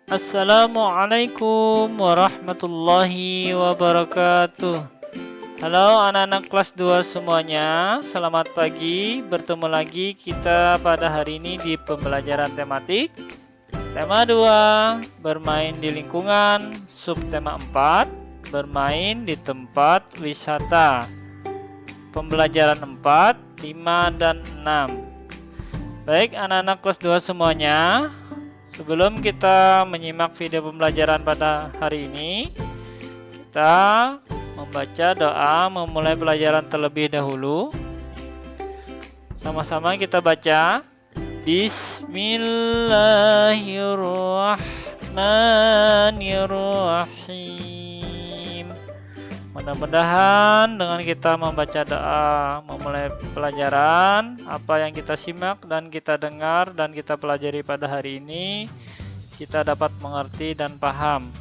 Assalamualaikum warahmatullahi wabarakatuh. Halo anak-anak kelas 2 semuanya, selamat pagi. Bertemu lagi kita pada hari ini di pembelajaran tematik. Tema 2, bermain di lingkungan. Subtema 4, bermain di tempat wisata. Pembelajaran 4, 5, dan 6. Baik anak-anak kelas 2 semuanya, sebelum kita menyimak video pembelajaran pada hari ini, kita membaca doa memulai pelajaran terlebih dahulu. Sama-sama kita baca. Bismillahirrahmanirrahim. Mudah-mudahan dengan kita membaca doa memulai pelajaran, apa yang kita simak dan kita dengar dan kita pelajari pada hari ini, kita dapat mengerti dan paham.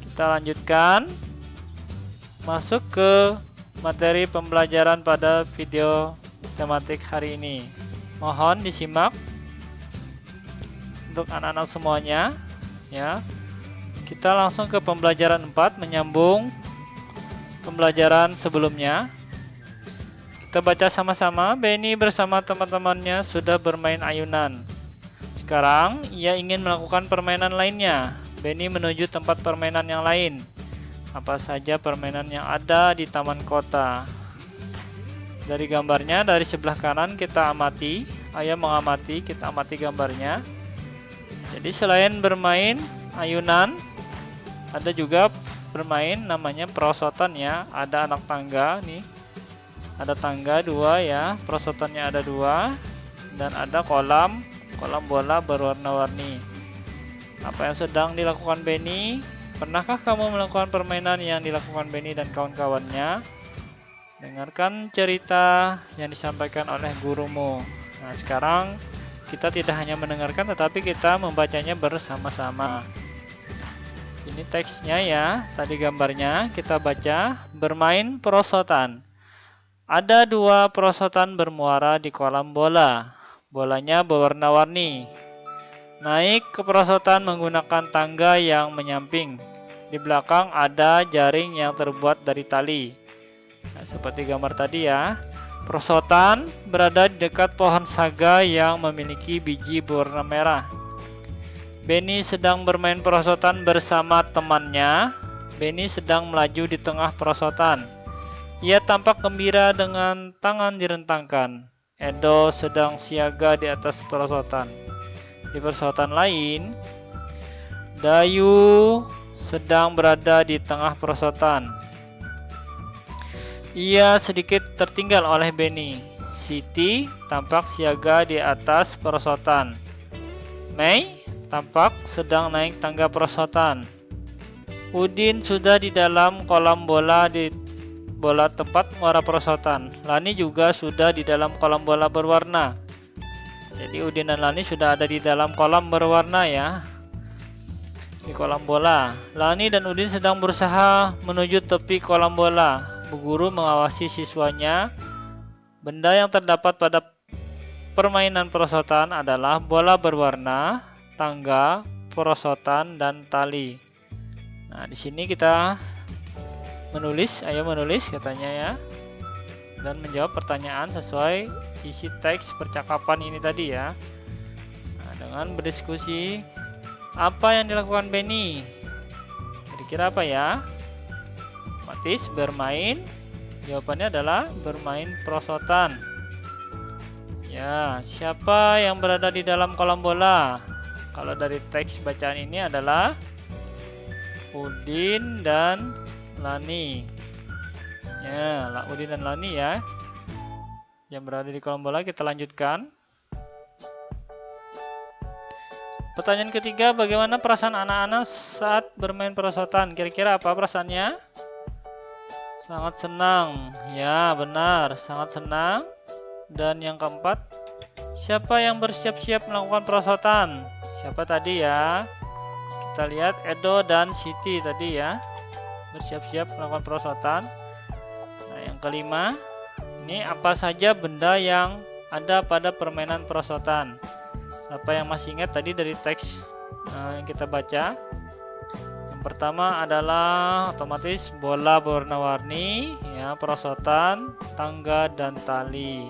Kita lanjutkan masuk ke materi pembelajaran pada video tematik hari ini. Mohon disimak untuk anak-anak semuanya ya. Kita langsung ke pembelajaran 4 menyambung pembelajaran sebelumnya. Kita baca sama-sama. Benny bersama teman-temannya sudah bermain ayunan. Sekarang ia ingin melakukan permainan lainnya. Benny menuju tempat permainan yang lain. Apa saja permainan yang ada di taman kota? Dari gambarnya, dari sebelah kanan kita amati. Ayah mengamati, kita amati gambarnya. Jadi selain bermain ayunan, ada juga bermain namanya perosotan ya. Ada anak tangga nih, ada tangga 2 ya, perosotannya ada 2, dan ada kolam bola berwarna-warni. Apa yang sedang dilakukan Benny? Pernahkah kamu melakukan permainan yang dilakukan Benny dan kawan-kawannya? Dengarkan cerita yang disampaikan oleh gurumu. Nah, sekarang kita tidak hanya mendengarkan tetapi kita membacanya bersama-sama. Ini teksnya ya, tadi gambarnya kita baca. Bermain perosotan. Ada 2 perosotan bermuara di kolam bola. Bolanya berwarna-warni. Naik ke perosotan menggunakan tangga yang menyamping. Di belakang ada jaring yang terbuat dari tali. Nah, seperti gambar tadi ya. Perosotan berada di dekat pohon saga yang memiliki biji berwarna merah. Benny sedang bermain perosotan bersama temannya. Benny sedang melaju di tengah perosotan. Ia tampak gembira dengan tangan direntangkan. Edo sedang siaga di atas perosotan. Di perosotan lain, Dayu sedang berada di tengah perosotan. Ia sedikit tertinggal oleh Benny. Siti tampak siaga di atas perosotan. Mei tampak sedang naik tangga perosotan. Udin sudah di dalam kolam bola di bola tempat muara perosotan. Lani juga sudah di dalam kolam bola berwarna. Jadi Udin dan Lani sudah ada di dalam kolam berwarna ya. Di kolam bola. Lani dan Udin sedang berusaha menuju tepi kolam bola. Bu guru mengawasi siswanya. Benda yang terdapat pada permainan perosotan adalah bola berwarna, tangga, perosotan, dan tali. Nah, di sini kita menulis, ayo menulis katanya ya, dan menjawab pertanyaan sesuai isi teks percakapan ini tadi ya. Nah, dengan berdiskusi, apa yang dilakukan Benny? Kira-kira apa ya? Otomatis bermain. Jawabannya adalah bermain perosotan. Ya, siapa yang berada di dalam kolam bola? Kalau dari teks bacaan ini adalah Udin dan Lani. Ya, Udin dan Lani ya. Yang berada di kolam bola. Kita lanjutkan. Pertanyaan ketiga, bagaimana perasaan anak-anak saat bermain perosotan? Kira-kira apa perasaannya? Sangat senang. Ya, benar, sangat senang. Dan yang keempat, siapa yang bersiap-siap melakukan perosotan? Siapa tadi ya? Kita lihat Edo dan Siti tadi ya, bersiap-siap melakukan perosotan. Nah, yang kelima, ini apa saja benda yang ada pada permainan perosotan? Siapa yang masih ingat tadi dari teks yang kita baca. Yang pertama adalah otomatis bola berwarna-warni, ya, perosotan, tangga, dan tali.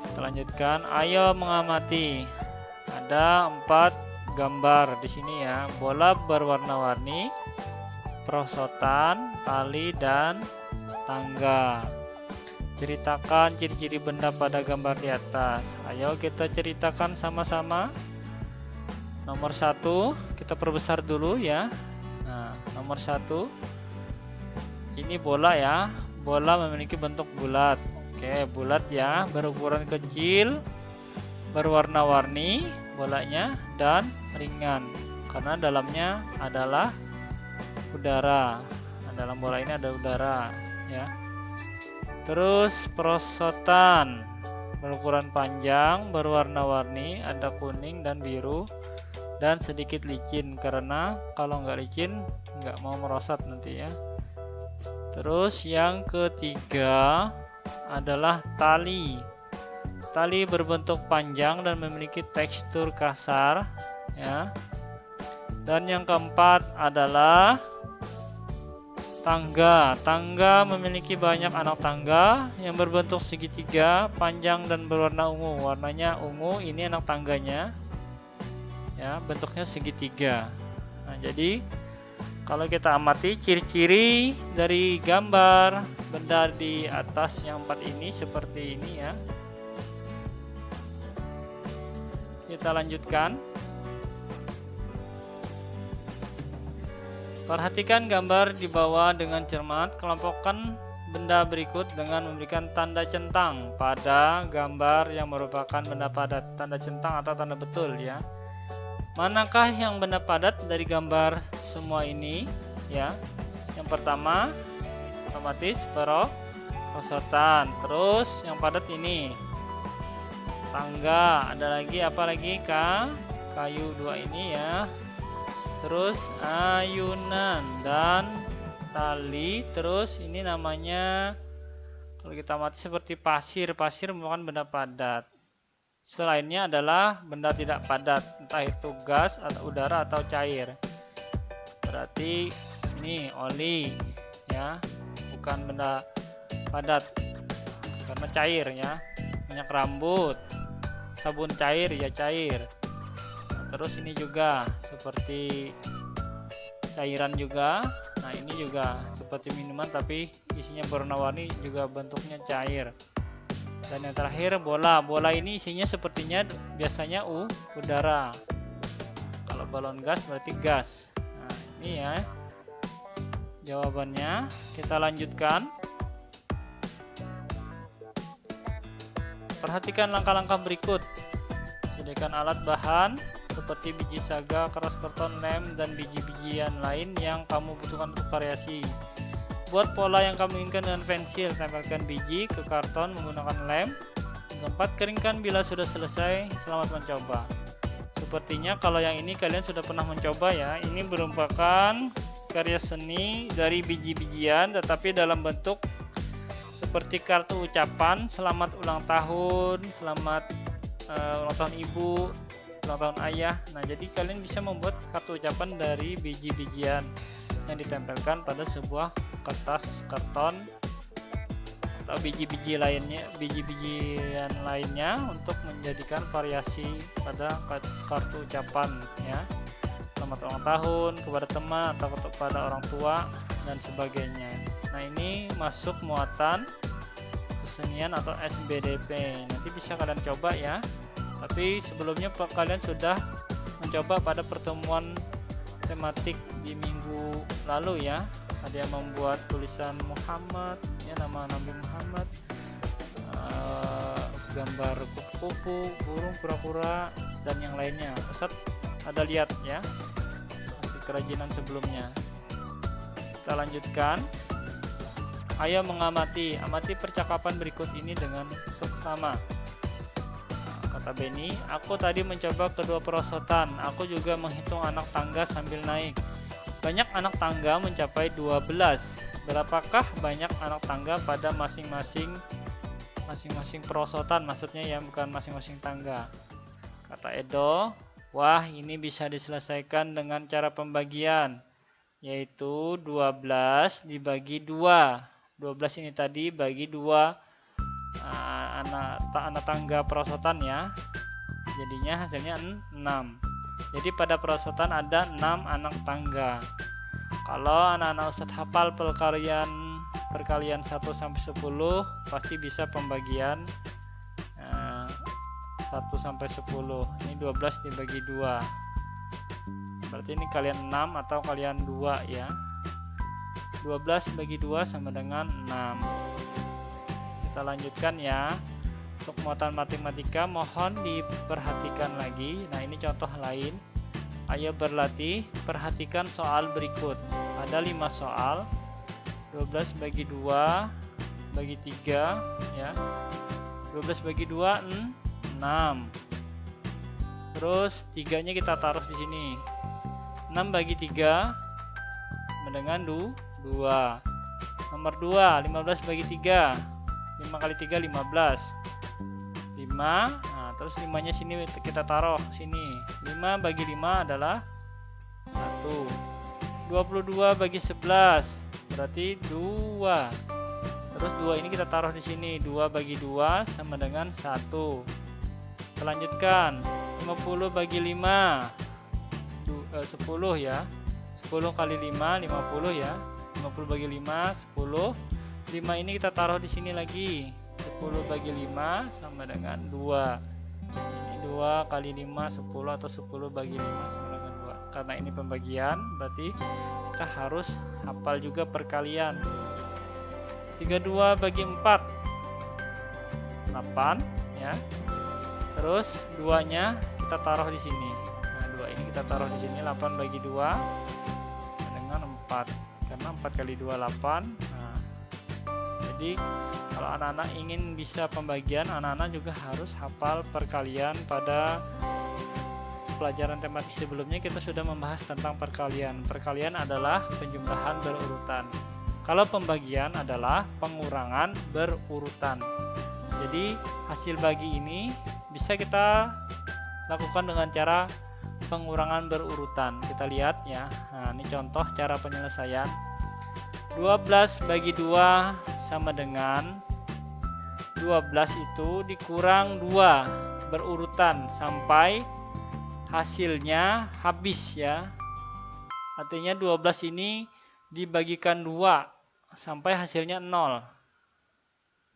Kita lanjutkan. Ayo mengamati. Ada 4 gambar di sini ya. Bola berwarna-warni, perosotan, tali, dan tangga. Ceritakan ciri-ciri benda pada gambar di atas. Ayo kita ceritakan sama-sama. Nomor 1 kita perbesar dulu ya. Nah, nomor 1 ini bola ya. Bola memiliki bentuk bulat. Oke, bulat ya, berukuran kecil, berwarna-warni bolanya, dan ringan karena dalamnya adalah udara. Nah, dalam bola ini ada udara ya. Terus perosotan berukuran panjang, berwarna-warni, ada kuning dan biru, dan sedikit licin karena kalau nggak licin nggak mau merosot nanti ya. Terus yang ketiga adalah tali. Tali berbentuk panjang dan memiliki tekstur kasar ya. Dan yang keempat adalah tangga. Tangga memiliki banyak anak tangga yang berbentuk segitiga, panjang, dan berwarna ungu. Warnanya ungu, ini anak tangganya ya, bentuknya segitiga. Nah, jadi kalau kita amati ciri-ciri dari gambar benda di atas yang 4 ini seperti ini ya. Kita lanjutkan. Perhatikan gambar di bawah dengan cermat. Kelompokkan benda berikut dengan memberikan tanda centang pada gambar yang merupakan benda padat. Tanda centang atau tanda betul ya. Manakah yang benda padat dari gambar semua ini ya? Yang pertama otomatis perosotan. Terus yang padat ini tangga. Ada lagi apa lagi kayu 2 ini ya. Terus ayunan dan tali. Terus ini namanya kalau kita amati seperti pasir. Pasir merupakan benda padat. Selainnya adalah benda tidak padat, entah itu gas atau udara atau cair. Berarti ini oli ya, bukan benda padat karena cair ya. Minyak rambut, sabun cair ya cair. Terus ini juga seperti cairan juga. Nah, ini juga seperti minuman tapi isinya berwarna-warni, juga bentuknya cair. Dan yang terakhir bola. Bola ini isinya sepertinya biasanya udara. Kalau balon gas berarti gas. Nah, ini ya jawabannya. Kita lanjutkan. Perhatikan langkah-langkah berikut. Sediakan alat bahan seperti biji saga, keras karton, lem, dan biji-bijian lain yang kamu butuhkan untuk variasi. Buat pola yang kamu inginkan dengan pensil. Tempelkan biji ke karton menggunakan lem. Yang keempat, keringkan bila sudah selesai. Selamat mencoba. Sepertinya kalau yang ini kalian sudah pernah mencoba ya. Ini merupakan karya seni dari biji-bijian tetapi dalam bentuk seperti kartu ucapan. Selamat ulang tahun, selamat ulang tahun ibu, ulang tahun ayah. Nah, jadi kalian bisa membuat kartu ucapan dari biji-bijian yang ditempelkan pada sebuah kertas karton atau biji-bijian lainnya untuk menjadikan variasi pada kartu ucapan ya. Selamat ulang tahun kepada teman atau kepada orang tua dan sebagainya. Nah, ini masuk muatan kesenian atau SBDP. Nanti bisa kalian coba ya. Tapi sebelumnya kalian sudah mencoba pada pertemuan tematik di minggu lalu ya. Ada yang membuat tulisan Muhammad ya, nama Nabi Muhammad, gambar kupu-kupu, burung, kura-kura, dan yang lainnya. Ustadz ada lihat ya hasil kerajinan sebelumnya. Kita lanjutkan. Ayo mengamati. Amati percakapan berikut ini dengan seksama. Kata Benny, aku tadi mencoba kedua perosotan. Aku juga menghitung anak tangga sambil naik. Banyak anak tangga mencapai 12. Berapakah banyak anak tangga pada masing-masing perosotan? Maksudnya ya, bukan masing-masing tangga. Kata Edo, Wah, ini bisa diselesaikan dengan cara pembagian, yaitu 12 dibagi 2. 12 ini tadi bagi 2 anak tangga perosotan ya. Jadinya hasilnya 6. Jadi pada perosotan ada 6 anak tangga. Kalau anak-anak Ustadz hafal perkalian 1 sampai 10, pasti bisa pembagian 1 sampai 10. Ini 12 dibagi 2. Berarti ini kalian 6 atau kalian 2 ya. 12 bagi 2 sama dengan 6. Kita lanjutkan ya. Untuk muatan matematika mohon diperhatikan lagi. Nah, ini contoh lain. Ayo berlatih, perhatikan soal berikut. Ada 5 soal. 12 bagi 2 bagi 3 ya. 12 bagi 2 6. Terus 3-nya kita taruh di sini. 6 bagi 3 dengan 2. Nomor 2, 15 bagi 3. 5 kali 3 15. 5. Nah, terus 5-nya sini kita taruh ke sini. 5 bagi 5 adalah 1. 22 bagi 11 berarti 2. Terus 2 ini kita taruh di sini. 2 bagi 2 sama dengan 1. Kita lanjutkan. 50 bagi 5 10 ya. 10 kali 5 50 ya. 50 bagi 5 10. 5 ini kita taruh di sini lagi. 10 bagi 5 sama dengan 2. Ini 2 kali 5 10 atau 10 bagi 5 sama dengan 2. Karena ini pembagian, berarti kita harus hafal juga perkalian. 32 bagi 4 8 ya. Terus 2-nya kita taruh di sini. Nah, 2 ini kita taruh di sini. 8 bagi 2 sama dengan 4. Karena 4 kali 2 8. Nah, jadi kalau anak-anak ingin bisa pembagian, anak-anak juga harus hafal perkalian. Pada pelajaran tematik sebelumnya kita sudah membahas tentang perkalian. Perkalian adalah penjumlahan berurutan. Kalau pembagian adalah pengurangan berurutan. Jadi hasil bagi ini bisa kita lakukan dengan cara pengurangan berurutan. Kita lihat ya. Nah, ini contoh cara penyelesaian. 12 bagi 2 sama dengan 12 itu dikurang 2 berurutan sampai hasilnya habis ya. Artinya 12 ini dibagikan 2 sampai hasilnya 0.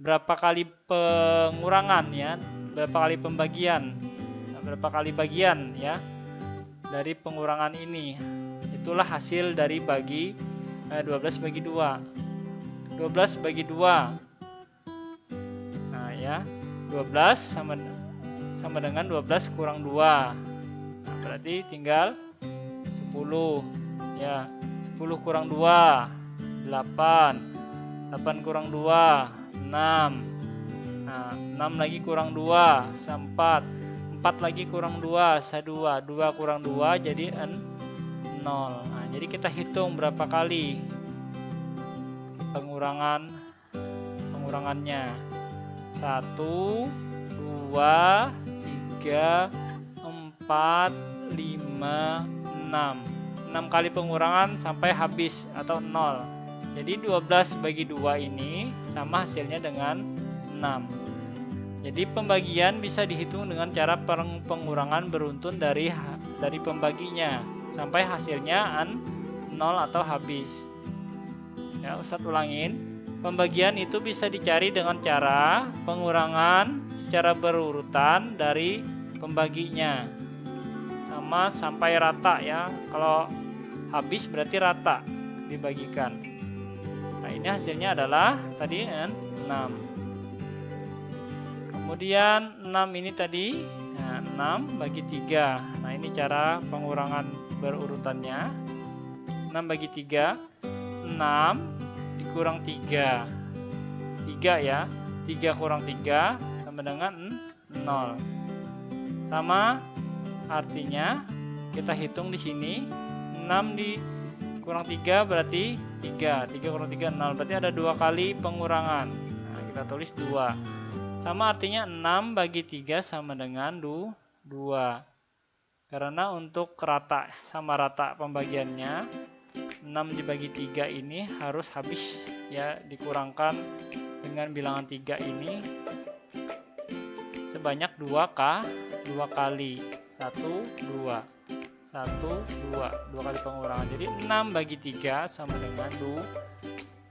Berapa kali pengurangan ya? Berapa kali pembagian? Berapa kali bagian ya dari pengurangan ini? Itulah hasil dari bagi 12 bagi 2. 12 bagi 2. Nah, ya. 12 sama dengan 12 kurang 2. Nah, berarti tinggal 10. Ya. 10 kurang 2 8. 8 kurang 2 6. Nah, 6 lagi kurang 2 4. 4 lagi kurang 2 2. 2 kurang 2 jadi 0. Nah, jadi kita hitung berapa kali pengurangannya. 1 2 3 4 5 6. 6 kali pengurangan sampai habis atau 0. Jadi 12 bagi 2 ini sama hasilnya dengan 6. Jadi pembagian bisa dihitung dengan cara pengurangan beruntun dari pembaginya sampai hasilnya 0 atau habis. Ya, Ustadz ulangin. Pembagian itu bisa dicari dengan cara pengurangan secara berurutan dari pembaginya. Sama sampai rata ya. Kalau habis berarti rata dibagikan. Nah, ini hasilnya adalah tadi 6. Kemudian 6 ini tadi 6 bagi 3. Nah, ini cara pengurangan berurutannya. 6 bagi 3. 6 dikurang 3. 3 ya. 3 kurang 3 sama dengan 0. Sama artinya kita hitung di sini 6 dikurang 3 berarti 3. 3 kurang 3 0. Berarti ada 2 kali pengurangan. Nah, kita tulis 2. Sama artinya 6 bagi 3 sama dengan 2. Karena untuk rata sama rata pembagiannya 6 dibagi 3 ini harus habis ya, dikurangkan dengan bilangan 3 ini sebanyak 2 kali 1 2 kali pengurangan. Jadi 6 bagi 3 sama dengan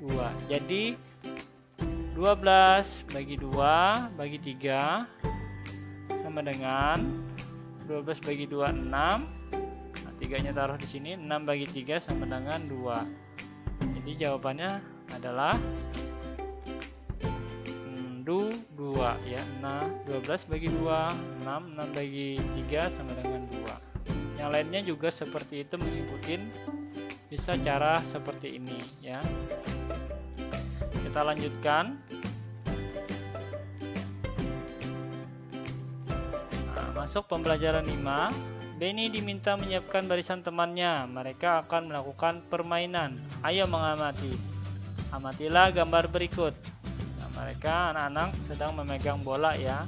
2. Jadi 12 bagi 2 bagi 3 sama dengan 12 bagi 2 6. Nah, 3-nya taruh di sini. 6 bagi 3 sama dengan 2. Jadi jawabannya adalah 2 ya. Nah, 12 bagi 2 6 bagi 3 sama dengan 2. Yang lainnya juga seperti itu, mengikuti bisa cara seperti ini ya. Kita lanjutkan. Masuk pembelajaran 5. Benny diminta menyiapkan barisan temannya. Mereka akan melakukan permainan. Ayo mengamati. Amatilah gambar berikut. Nah, mereka anak-anak sedang memegang bola ya.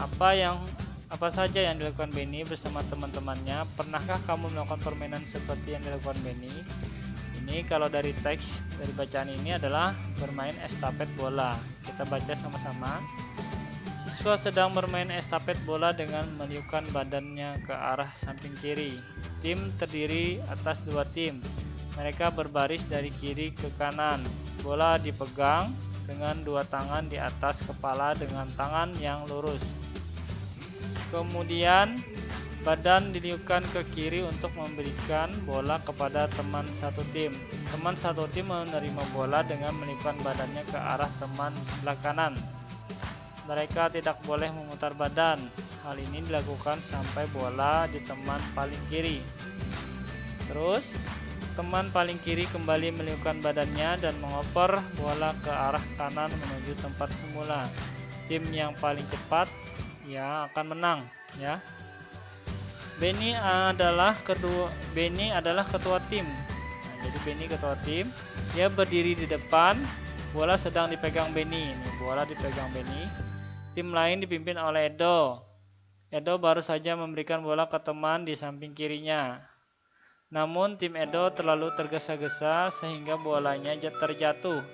Apa saja yang dilakukan Benny bersama teman-temannya? Pernahkah kamu melakukan permainan seperti yang dilakukan Benny? Ini kalau dari teks dari bacaan ini adalah bermain estafet bola. Kita baca sama-sama. Siswa sedang bermain estafet bola dengan meniupkan badannya ke arah samping kiri. Tim terdiri atas 2 tim. Mereka berbaris dari kiri ke kanan. Bola dipegang dengan 2 tangan di atas kepala dengan tangan yang lurus. Kemudian badan diniupkan ke kiri untuk memberikan bola kepada teman satu tim. Teman satu tim menerima bola dengan meniupkan badannya ke arah teman sebelah kanan. Mereka tidak boleh memutar badan. Hal ini dilakukan sampai bola di teman paling kiri. Terus, teman paling kiri kembali meniupkan badannya dan mengoper bola ke arah kanan menuju tempat semula. Tim yang paling cepat ya akan menang ya. Benny adalah ketua tim. Nah, jadi Benny ketua tim. Dia berdiri di depan. Bola sedang dipegang Benny. Ini bola dipegang Benny. Tim lain dipimpin oleh Edo. Edo baru saja memberikan bola ke teman di samping kirinya. Namun tim Edo terlalu tergesa-gesa sehingga bolanya terjatuh.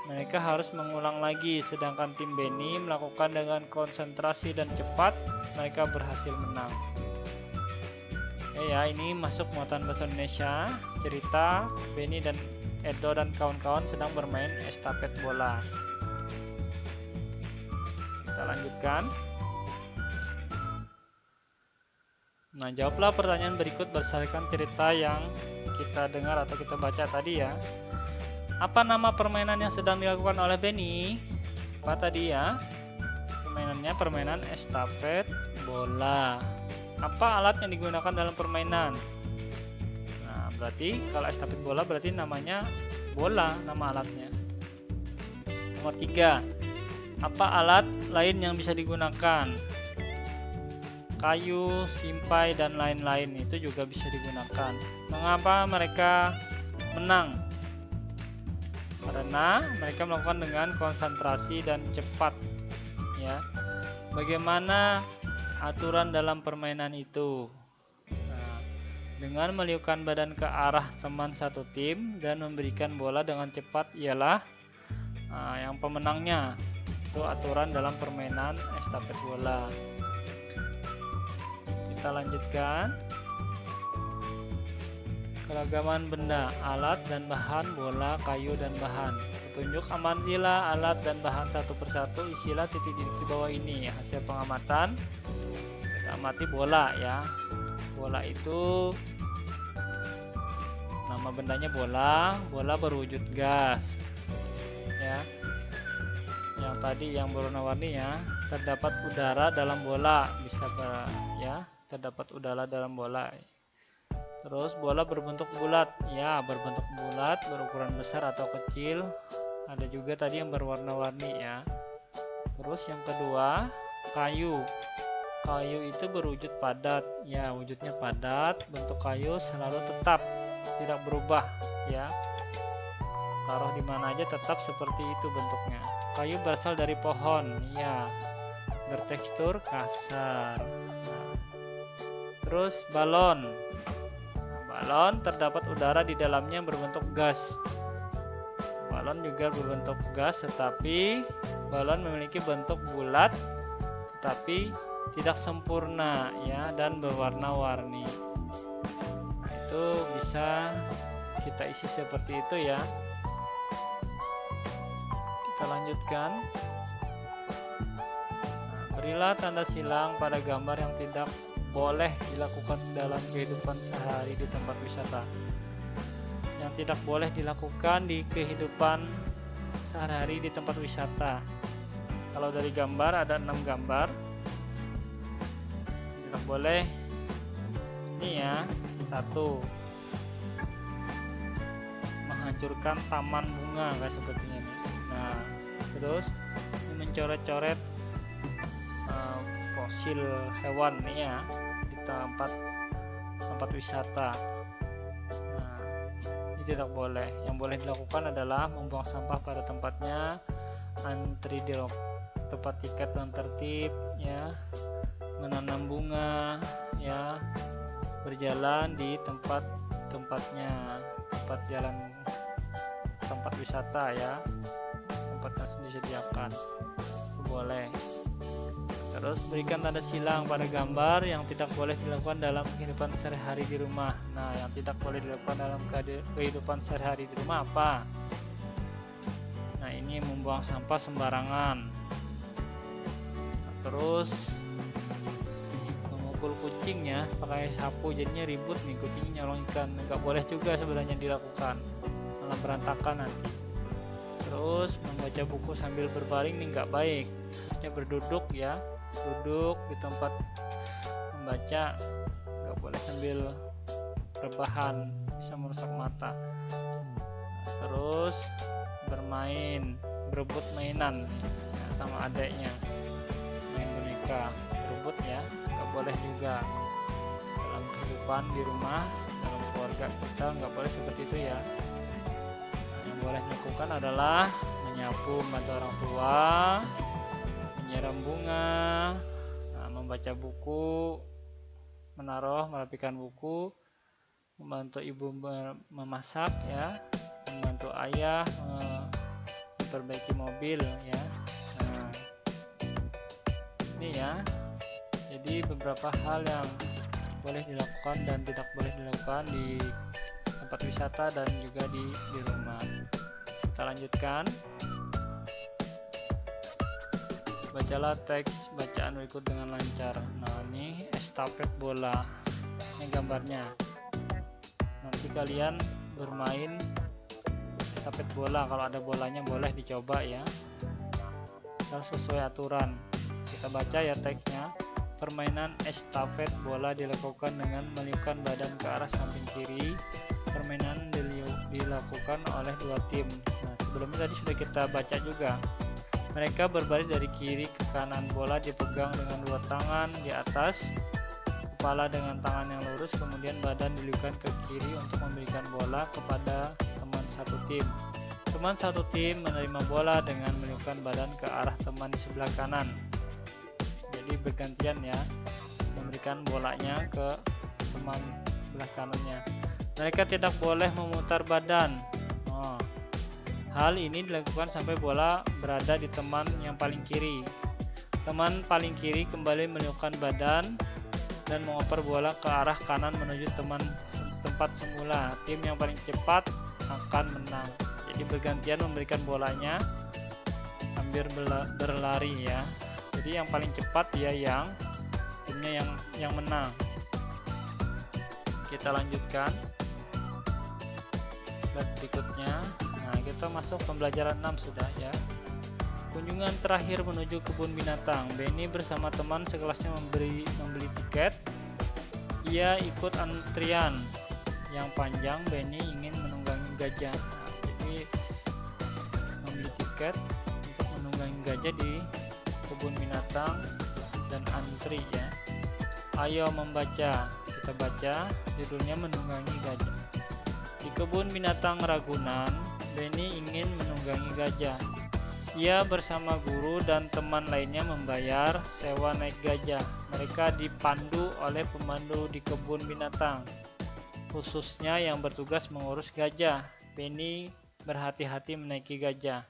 Mereka harus mengulang lagi, sedangkan tim Benny melakukan dengan konsentrasi dan cepat. Mereka berhasil menang. Ya, ini masuk muatan bahasa Indonesia. Cerita Benny dan Edo dan kawan-kawan sedang bermain estafet bola. Kita lanjutkan. Nah, jawablah pertanyaan berikut berdasarkan cerita yang kita dengar atau kita baca tadi ya. Apa nama permainan yang sedang dilakukan oleh Benny? Apa tadi ya? Permainannya permainan estafet bola. Apa alat yang digunakan dalam permainan? Nah, berarti kalau estafet bola berarti namanya bola, nama alatnya. Nomor 3. Apa alat lain yang bisa digunakan? Kayu, simpai, dan lain-lain itu juga bisa digunakan. Mengapa mereka menang? Karena mereka melakukan dengan konsentrasi dan cepat. Ya. Bagaimana aturan dalam permainan itu? Nah, dengan meliupkan badan ke arah teman satu tim dan memberikan bola dengan cepat ialah yang pemenangnya. Itu aturan dalam permainan estafet bola. Kita lanjutkan. Keragaman benda, alat dan bahan, bola, kayu dan bahan. Petunjuk: amatilah alat dan bahan satu persatu, isilah titik-titik di bawah ini. Hasil pengamatan, kita amati bola ya. Bola itu nama bendanya bola. Bola berwujud gas ya. Yang tadi yang berwarna-warni ya, terdapat udara dalam bola, terdapat udara dalam bola. Terus bola berbentuk bulat, ya berbentuk bulat, berukuran besar atau kecil. Ada juga tadi yang berwarna-warni ya. Terus yang kedua, kayu. Kayu itu berwujud padat, ya wujudnya padat. Bentuk kayu selalu tetap, tidak berubah ya. Taruh di mana aja tetap seperti itu bentuknya. Kayu berasal dari pohon, ya bertekstur kasar. Nah, Terus balon. Balon terdapat udara di dalamnya yang berbentuk gas. Balon juga berbentuk gas, tetapi balon memiliki bentuk bulat tetapi tidak sempurna ya, dan berwarna-warni. Nah, itu bisa kita isi seperti itu ya. Kita lanjutkan. Nah, berilah tanda silang pada gambar yang tidak boleh dilakukan dalam kehidupan sehari di tempat wisata. Yang tidak boleh dilakukan di kehidupan sehari-hari di tempat wisata. Kalau dari gambar ada 6 gambar. Tidak boleh. Ini ya, 1. Menghancurkan taman bunga kayak sepertinya nih. Nah, terus mencoret-coret fosil hewan nih ya di tempat wisata. Nah, ini tidak boleh. Yang boleh dilakukan adalah membuang sampah pada tempatnya, antri di tempat tiket dan tertib ya, menanam bunga ya, berjalan di tempatnya, tempat wisata ya, tempatnya disediakan, itu boleh. Terus berikan tanda silang pada gambar yang tidak boleh dilakukan dalam kehidupan sehari-hari di rumah. Nah, yang tidak boleh dilakukan dalam kehidupan sehari-hari di rumah apa? Nah, ini membuang sampah sembarangan. Terus memukul kucing ya pakai sapu, jadinya ribut nih, kucingnya nyolong ikan. Nggak boleh juga sebenarnya dilakukan, malah berantakan nanti. Terus membaca buku sambil berbaring nih nggak baik, harusnya berduduk ya, duduk di tempat membaca, nggak boleh sambil rebahan, bisa merusak mata. Terus bermain, berebut mainan nih ya, sama adiknya, main boneka, berebut ya, nggak boleh juga dalam kehidupan di rumah, dalam keluarga kita nggak boleh seperti itu ya. Yang boleh dilakukan adalah menyapu, membantu orang tua, menyiram bunga, membaca buku, merapikan buku, membantu ibu memasak ya, membantu ayah memperbaiki mobil ya. Nah, ini ya, jadi beberapa hal yang boleh dilakukan dan tidak boleh dilakukan di tempat wisata dan juga di rumah. Kita lanjutkan. Bacalah teks bacaan berikut dengan lancar. Nah, ini estafet bola, ini gambarnya. Nanti kalian bermain estafet bola, kalau ada bolanya boleh dicoba ya, asal sesuai aturan. Kita baca ya teksnya. Permainan estafet bola dilakukan dengan meniupkan badan ke arah samping kiri. Permainan dilakukan oleh 2 tim. Nah, sebelumnya tadi sudah kita baca juga. Mereka berbaris dari kiri ke kanan. Bola dipegang dengan 2 tangan di atas kepala dengan tangan yang lurus, kemudian badan diliukan ke kiri untuk memberikan bola kepada teman satu tim. Teman satu tim menerima bola dengan meniupkan badan ke arah teman di sebelah kanan. Jadi bergantian ya, memberikan bolanya ke teman sebelah kanannya. Mereka tidak boleh memutar badan. Hal ini dilakukan sampai bola berada di teman yang paling kiri. Teman paling kiri kembali meniupkan badan dan mengoper bola ke arah kanan menuju tempat semula. Tim yang paling cepat akan menang. Jadi bergantian memberikan bolanya sambil berlari ya. Jadi yang paling cepat dia timnya yang menang. Kita lanjutkan slide berikutnya. Nah, kita masuk pembelajaran 6 sudah ya. Kunjungan terakhir menuju kebun binatang. Benny bersama teman sekelasnya membeli tiket. Ia ikut antrian yang panjang. Benny ingin menunggangi gajah. Nah, jadi membeli tiket untuk menunggangi gajah di kebun binatang dan antri ya. Ayo membaca. Kita baca judulnya Menunggangi Gajah. Di kebun binatang Ragunan, Benny ingin menunggangi gajah. Ia bersama guru dan teman lainnya membayar sewa naik gajah. Mereka dipandu oleh pemandu di kebun binatang, khususnya yang bertugas mengurus gajah. Benny berhati-hati menaiki gajah.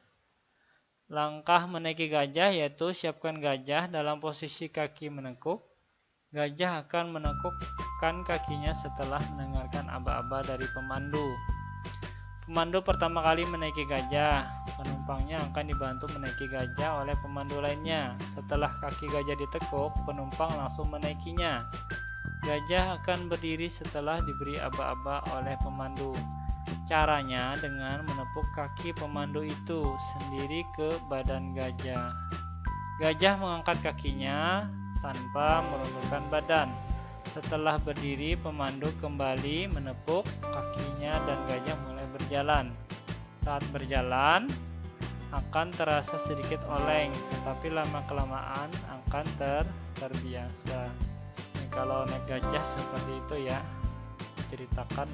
Langkah menaiki gajah yaitu siapkan gajah dalam posisi kaki menekuk. Gajah akan menekukkan kakinya setelah mendengarkan aba-aba dari pemandu. Pemandu pertama kali menaiki gajah. Penumpangnya akan dibantu menaiki gajah oleh pemandu lainnya. Setelah kaki gajah ditekuk, penumpang langsung menaikinya. Gajah akan berdiri setelah diberi aba-aba oleh pemandu. Caranya dengan menepuk kaki pemandu itu sendiri ke badan gajah. Gajah mengangkat kakinya tanpa merundukkan badan. Setelah berdiri, pemandu kembali menepuk kakinya dan gajah mulai berjalan. Saat berjalan akan terasa sedikit oleng, tetapi lama-kelamaan akan terbiasa. Ini kalau naik gajah seperti itu ya, ceritakan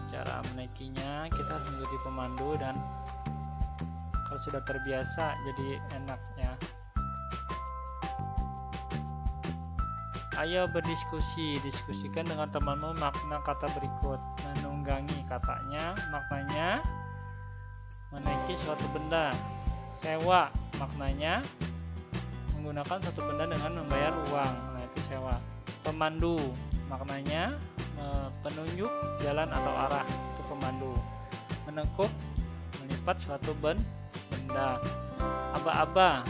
cara menaikinya. Kita harus mengikuti pemandu dan kalau sudah terbiasa jadi enak ya. Ayo berdiskusi, diskusikan dengan temanmu makna kata berikut. Menunggangi katanya, maknanya menaiki suatu benda. Sewa, maknanya menggunakan suatu benda dengan membayar uang. Nah, itu sewa. Pemandu, maknanya penunjuk jalan atau arah, itu pemandu. Menekuk, melipat suatu benda. Aba-aba,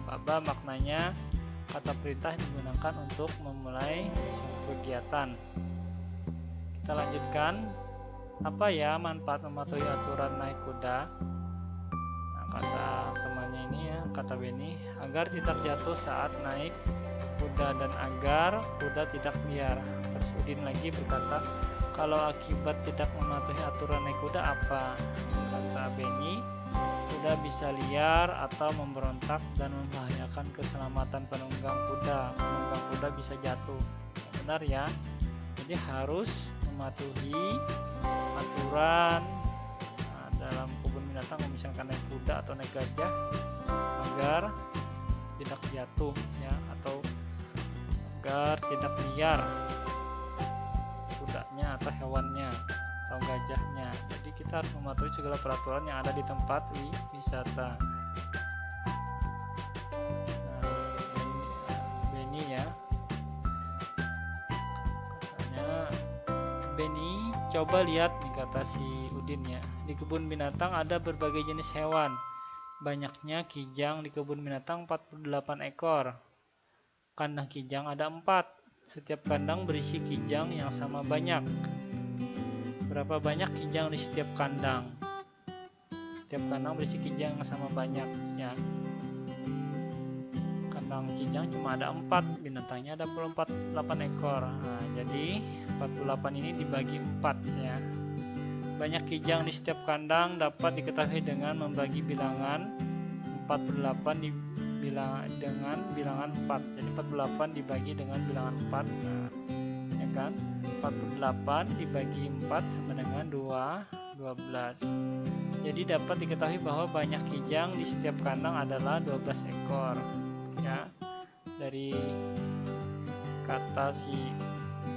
aba-aba maknanya kata perintah digunakan untuk memulai suatu kegiatan. Kita lanjutkan. Apa ya manfaat mematuhi aturan naik kuda? Nah, kata temannya ini ya, kata Benny, agar tidak jatuh saat naik kuda dan agar kuda tidak liar. Terus Udin lagi berkata, kalau akibat tidak mematuhi aturan naik kuda apa? Kata Benny, kuda bisa liar atau memberontak dan membahayakan keselamatan penunggang kuda. Penunggang kuda bisa jatuh. Benar ya? Jadi harus mematuhi aturan dalam kebun binatang, misalkan naik kuda atau naik gajah, agar tidak jatuh ya, atau agar tidak liar kudanya atau hewannya atau gajahnya. Jadi kita harus mematuhi segala peraturan yang ada di tempat wisata. Benny ya, katanya Benny, coba lihat nih, kata si Udin ya, di kebun binatang ada berbagai jenis hewan. Banyaknya kijang di kebun binatang 48 ekor. Kandang kijang ada 4. Setiap kandang berisi kijang yang sama banyak. Berapa banyak kijang di setiap kandang? Setiap kandang berisi kijang yang sama banyak ya. Kandang kijang cuma ada 4, binatangnya ada 48 ekor. Nah, jadi 48 ini dibagi 4 ya. Banyak kijang di setiap kandang dapat diketahui dengan membagi bilangan 48 dengan bilangan 4. Jadi 48 dibagi dengan bilangan 4. Nah, ya kan? 48 dibagi 4 sama dengan 12. Jadi dapat diketahui bahwa banyak kijang di setiap kandang adalah 12 ekor. Ya. Dari kata si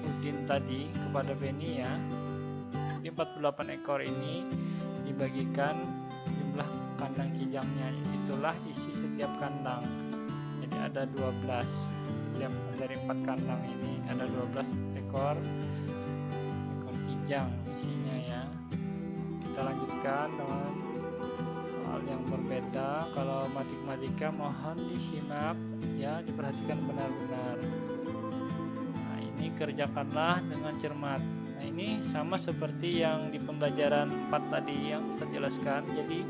Udin tadi kepada Benny ya. Di 48 ekor ini dibagikan jumlah kandang kijangnya, itulah isi setiap kandang. Jadi ada 12, setiap dari 4 kandang ini ada 12 ekor kijang isinya ya. Kita lanjutkan dengan soal yang berbeda. Kalau matematika mohon disimak ya, diperhatikan benar-benar. Nah, ini kerjakanlah dengan cermat. Nah, ini sama seperti yang di pembelajaran 4 tadi yang kita jelaskan. Jadi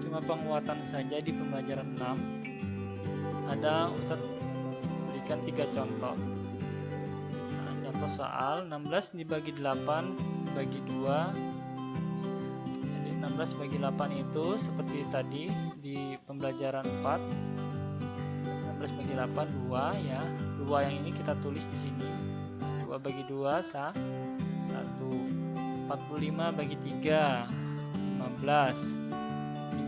cuma penguatan saja. Di pembelajaran 6 ada Ustadz berikan 3 contoh. Nah, contoh soal 16 dibagi 8 bagi 2. Jadi 16 bagi 8 itu seperti tadi di pembelajaran 4. 16 bagi 8 2 ya. 2 yang ini kita tulis di sini. 2 bagi 2 1. 45 bagi 3 15.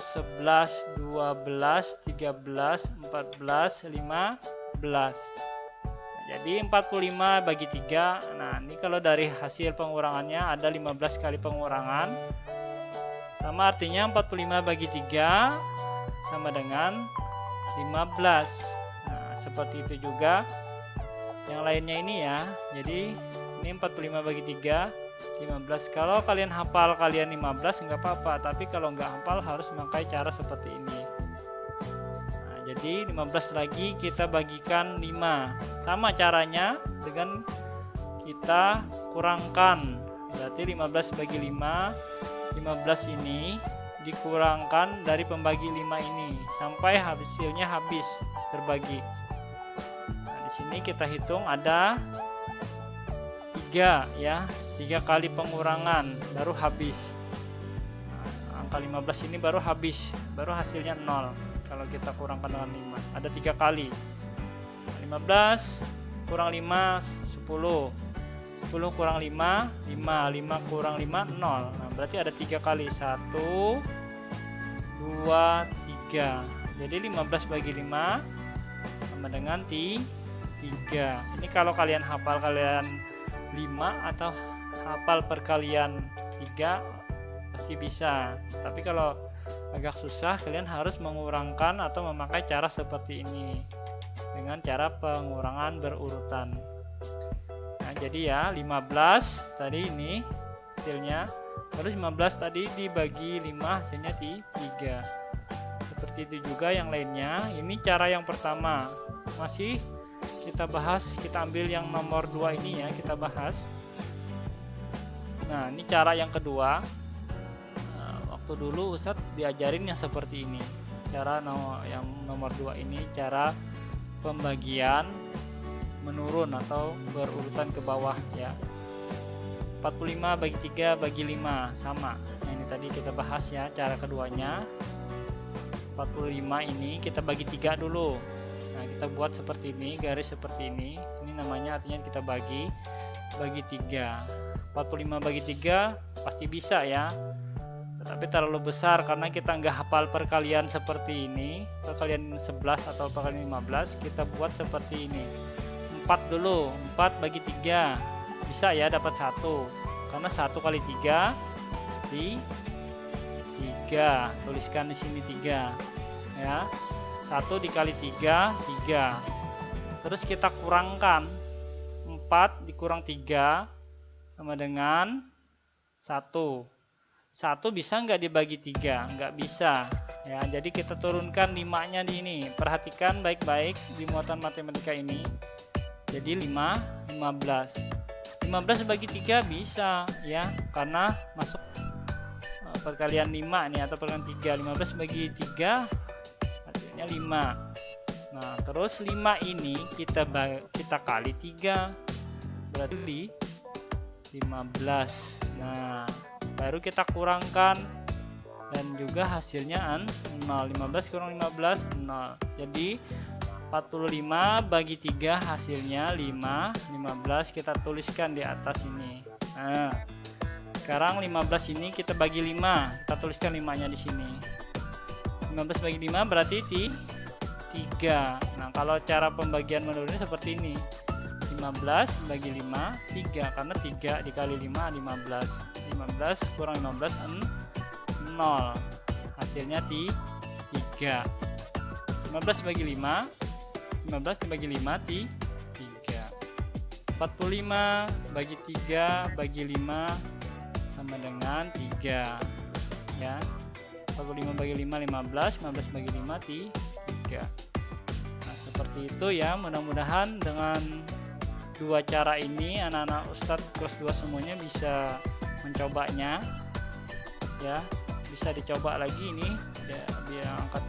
11, 12, 13, 14, 15. Jadi 45 bagi 3. Nah, ini kalau dari hasil pengurangannya ada 15 kali pengurangan. Sama artinya 45 bagi 3 sama dengan 15. Nah, seperti itu juga yang lainnya ini ya. Jadi ini 45 bagi 3 15. Kalau kalian hafal kalian 15 nggak apa-apa, tapi kalau nggak hafal harus memakai cara seperti ini. Nah, jadi 15 lagi kita bagikan 5. Sama caranya dengan kita kurangkan. Berarti 15 bagi 5, 15 ini dikurangkan dari pembagi 5 ini sampai hasilnya habis terbagi. Nah, di sini kita hitung ada 3 ya. 3 kali pengurangan baru habis. Nah, angka 15 ini baru habis, baru hasilnya 0 kalau kita kurangkan dengan 5. Ada 3 kali. 15 kurang 5 10. 10 kurang 5 5. 5 kurang 5 0. Nah, berarti ada 3 kali. 1 2 3. Jadi 15 bagi 5 sama dengan 3. Ini kalau kalian hafal kalian 5 atau hafal perkalian 3 pasti bisa. Tapi kalau agak susah kalian harus mengurangkan atau memakai cara seperti ini dengan cara pengurangan berurutan. Nah, jadi ya 15 tadi ini hasilnya, terus 15 tadi dibagi 5 hasilnya 3. Seperti itu juga yang lainnya. Ini cara yang pertama. Masih kita bahas, kita ambil yang nomor 2 ini ya, kita bahas. Nah, ini cara yang kedua. Waktu dulu Ustadz diajarin yang seperti ini. Cara yang nomor 2 ini cara pembagian menurun atau berurutan ke bawah ya. 45 bagi 3 bagi 5 sama. Nah, ini tadi kita bahas ya cara keduanya. 45 ini kita bagi 3 dulu. Nah, kita buat seperti ini, garis seperti ini. Ini namanya artinya kita bagi 3. 45 bagi 3 pasti bisa ya. Tetapi terlalu besar karena kita nggak hafal perkalian seperti ini. Perkalian 11 atau perkalian 15 kita buat seperti ini. 4 dulu. 4 bagi 3 bisa ya dapat 1. Karena 1 kali 3 di 3. Tuliskan di sini 3 ya. 1 dikali 3 3. Terus kita kurangkan 4 dikurang 3 sama dengan 1. 1 bisa nggak dibagi 3? Nggak bisa ya. Jadi kita turunkan 5-nya di ini. Perhatikan baik-baik di muatan matematika ini. Jadi 15 bagi 3 bisa ya, karena masuk perkalian 5 nih atau perkalian 3. 15 bagi 3 hasilnya 5. Nah, terus 5 ini kita kali 3 berarti 15. Nah, baru kita kurangkan dan juga hasilnya 0. 15 kurang 15 0. Jadi 45 bagi 3 hasilnya 5. 15 kita tuliskan di atas ini. Nah, sekarang 15 ini kita bagi 5. Kita tuliskan 5-nya di sini. 15 bagi 5 berarti 3. Nah, kalau cara pembagian menurunnya seperti ini. 15 bagi 5 3, karena 3 dikali 5 15. 15 kurang 15 0. Hasilnya 3. 15 bagi 5 15 dibagi 5 3. 45 bagi 3 bagi 5 sama dengan 3 ya. 45 bagi 5 15. 15 bagi 5 3. Nah, seperti itu ya. Mudah-mudahan dengan dua cara ini anak-anak Ustadz kelas 2 semuanya bisa mencobanya ya. Bisa dicoba lagi ini ya, biar angkat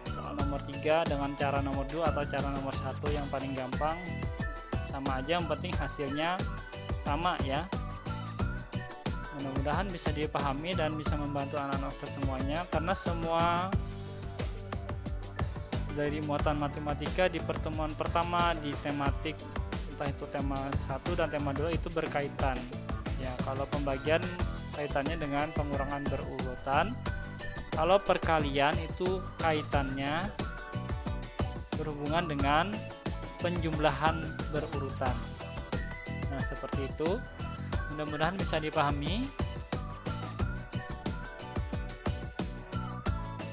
soal nomor 3 dengan cara nomor 2 atau cara nomor 1 yang paling gampang. Sama aja, yang penting hasilnya sama ya. Mudah-mudahan bisa dipahami dan bisa membantu anak-anak Ustadz semuanya, karena semua dari muatan matematika di pertemuan pertama di tematik, entah itu tema 1 dan tema 2 itu berkaitan ya. Kalau pembagian kaitannya dengan pengurangan berurutan, kalau perkalian itu kaitannya berhubungan dengan penjumlahan berurutan. Nah, seperti itu. Mudah-mudahan bisa dipahami.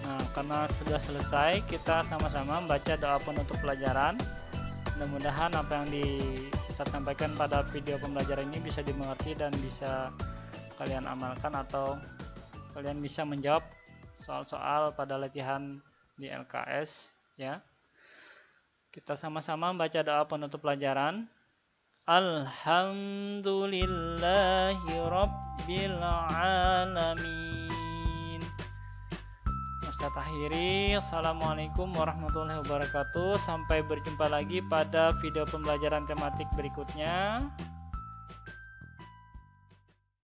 Nah, karena sudah selesai, kita sama-sama membaca doa penutup pelajaran. Mudah-mudahan apa yang saya sampaikan pada video pembelajaran ini bisa dimengerti dan bisa kalian amalkan, atau kalian bisa menjawab soal-soal pada latihan di LKS ya. Kita sama-sama membaca doa penutup pelajaran. Alhamdulillahi Rabbil Alamin. Ustaz akhiri, assalamualaikum warahmatullahi wabarakatuh. Sampai berjumpa lagi pada video pembelajaran tematik berikutnya.